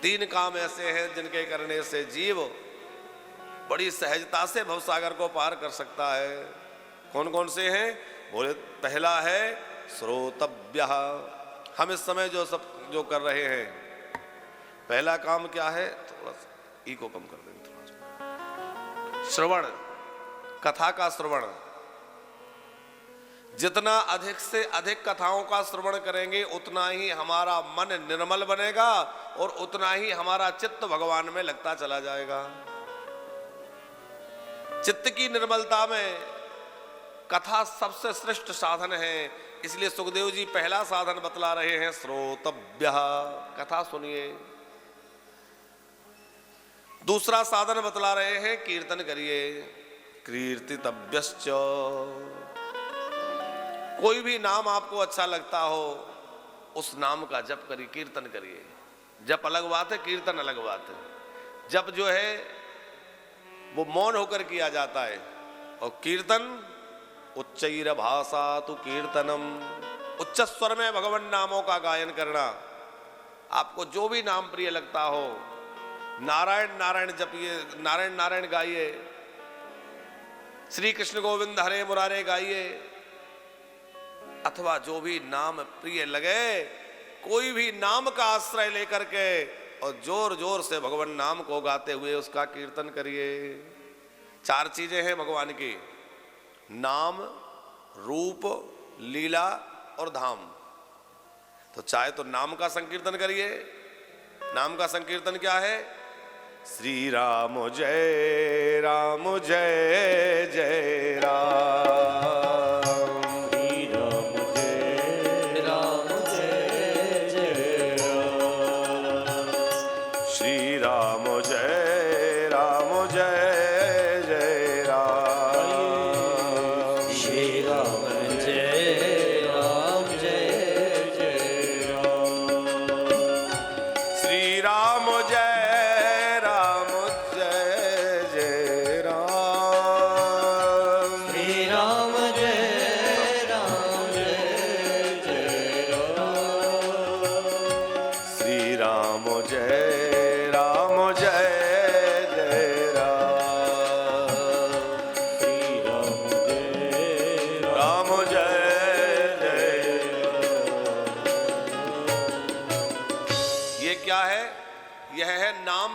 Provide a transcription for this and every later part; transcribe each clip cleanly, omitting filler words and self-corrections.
तीन काम ऐसे हैं जिनके करने से जीव बड़ी सहजता से भवसागर को पार कर सकता है। कौन कौन से हैं? बोले पहला है श्रोतव्य। हम इस समय जो कर रहे हैं, पहला काम क्या है? थोड़ा सा ई को कम कर देंगे, थोड़ा श्रवण, कथा का श्रवण। जितना अधिक से अधिक कथाओं का श्रवण करेंगे उतना ही हमारा मन निर्मल बनेगा और उतना ही हमारा चित्त भगवान में लगता चला जाएगा। चित्त की निर्मलता में कथा सबसे श्रेष्ठ साधन है। इसलिए सुखदेव जी पहला साधन बतला रहे हैं श्रोतव्य, कथा सुनिए। दूसरा साधन बतला रहे हैं कीर्तन करिए, कीर्तितव्यश्च। कोई भी नाम आपको अच्छा लगता हो उस नाम का जप करिए, कीर्तन करिए। जप अलग बात है, कीर्तन अलग बात है। जप जो है वो मौन होकर किया जाता है और कीर्तन उच्चैर भाषा तु कीर्तनम, उच्च स्वर में भगवान नामों का गायन करना। आपको जो भी नाम प्रिय लगता हो, नारायण नारायण जपिए, नारायण नारायण गाइए, श्री कृष्ण गोविंद हरे मुरारे गाइए, अथवा जो भी नाम प्रिय लगे कोई भी नाम का आश्रय लेकर के और जोर जोर से भगवान नाम को गाते हुए उसका कीर्तन करिए। चार चीजें हैं भगवान की, नाम, रूप, लीला और धाम। तो चाहे तो नाम का संकीर्तन करिए। नाम का संकीर्तन क्या है? श्री राम जय राम जय जय राम,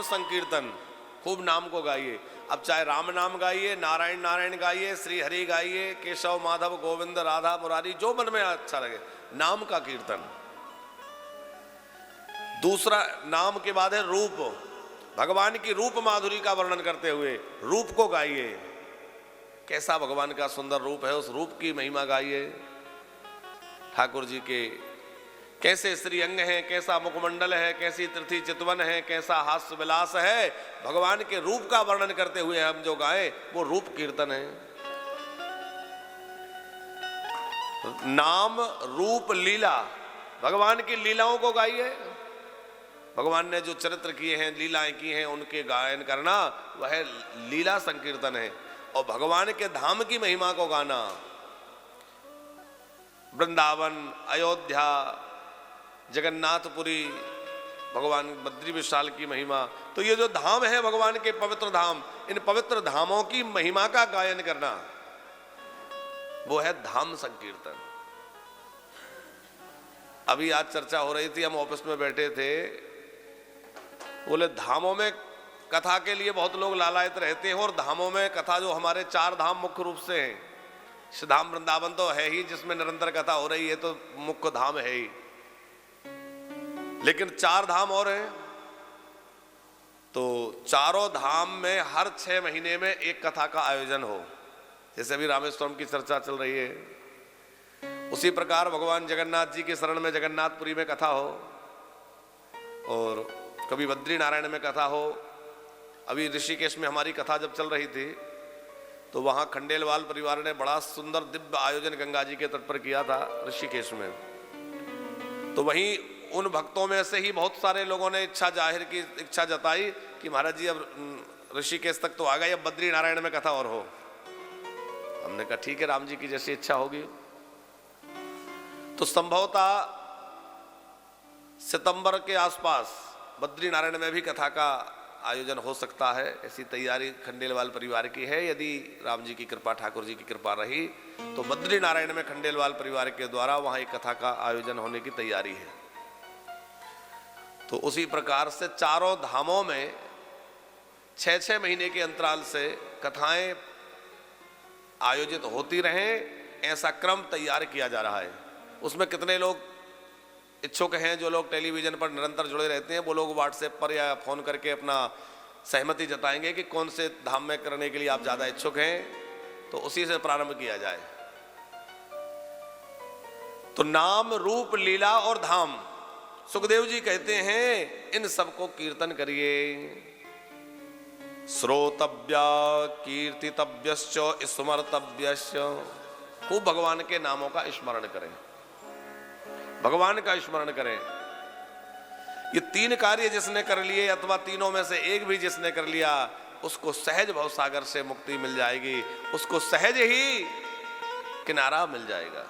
संकीर्तन। खूब नाम को गाइए। अब चाहे राम नाम गाइए, नारायण नारायण गाइए, श्री हरि गाइए, केशव माधव गोविंद राधा मुरारी, जो मन में अच्छा लगे, नाम का कीर्तन। दूसरा नाम के बाद है रूप। भगवान की रूप माधुरी का वर्णन करते हुए रूप को गाइए। कैसा भगवान का सुंदर रूप है, उस रूप की महिमा गाइए। ठाकुर जी के कैसे श्री अंग है, कैसा मुखमंडल है, कैसी तृथि चितवन है, कैसा हास्य विलास है, भगवान के रूप का वर्णन करते हुए हम जो गाएं वो रूप कीर्तन है। नाम, रूप, लीला, भगवान की लीलाओं को गाइए। भगवान ने जो चरित्र किए हैं, लीलाएं की हैं, उनके गायन करना वह लीला संकीर्तन है। और भगवान के धाम की महिमा को गाना, वृंदावन, अयोध्या, जगन्नाथपुरी, भगवान बद्री विशाल की महिमा। तो ये जो धाम है भगवान के पवित्र धाम, इन पवित्र धामों की महिमा का गायन करना वो है धाम संकीर्तन। अभी आज चर्चा हो रही थी, हम ऑफिस में बैठे थे, बोले धामों में कथा के लिए बहुत लोग लालायित रहते हैं और धामों में कथा जो हमारे चार धाम मुख्य रूप से हैं, श्रीधाम वृंदावन तो है ही जिसमें निरंतर कथा हो रही है, तो मुख्य धाम है ही, लेकिन चार धाम और हैं। तो चारों धाम में हर 6 महीने में एक कथा का आयोजन हो। जैसे अभी रामेश्वरम की चर्चा चल रही है, उसी प्रकार भगवान जगन्नाथ जी के शरण में जगन्नाथपुरी में कथा हो, और कभी बद्री नारायण में कथा हो। अभी ऋषिकेश में हमारी कथा जब चल रही थी तो वहाँ खंडेलवाल परिवार ने बड़ा सुंदर दिव्य आयोजन गंगा जी के तट पर किया था ऋषिकेश में। तो वहीं उन भक्तों में से ही बहुत सारे लोगों ने इच्छा जताई कि महाराज जी अब ऋषिकेश तक तो आ गए, अब बद्री नारायण में कथा और हो। हमने कहा ठीक है, राम जी की जैसी इच्छा होगी। तो संभवतः सितंबर के आसपास बद्रीनारायण में भी कथा का आयोजन हो सकता है, ऐसी तैयारी खंडेलवाल परिवार की है। यदि राम जी की कृपा, ठाकुर जी की कृपा रही तो बद्रीनारायण में खंडेलवाल परिवार के द्वारा वहां एक कथा का आयोजन होने की तैयारी है। तो उसी प्रकार से चारों धामों में 6-6 महीने के अंतराल से कथाएं आयोजित होती रहें, ऐसा क्रम तैयार किया जा रहा है। उसमें कितने लोग इच्छुक हैं? जो लोग टेलीविजन पर निरंतर जुड़े रहते हैं वो लोग व्हाट्सएप पर या फोन करके अपना सहमति जताएंगे कि कौन से धाम में करने के लिए आप ज्यादा इच्छुक हैं, तो उसी से प्रारंभ किया जाए। तो नाम, रूप, लीला और धाम, सुखदेव जी कहते हैं इन सबको कीर्तन करिए। श्रोतव्य कीर्तितव्यश्च स्मर्तव्यश्च, खूब भगवान के नामों का स्मरण करें, भगवान का स्मरण करें। ये 3 कार्य जिसने कर लिए अथवा तीनों में से एक भी जिसने कर लिया, उसको सहज भवसागर से मुक्ति मिल जाएगी, उसको सहज ही किनारा मिल जाएगा।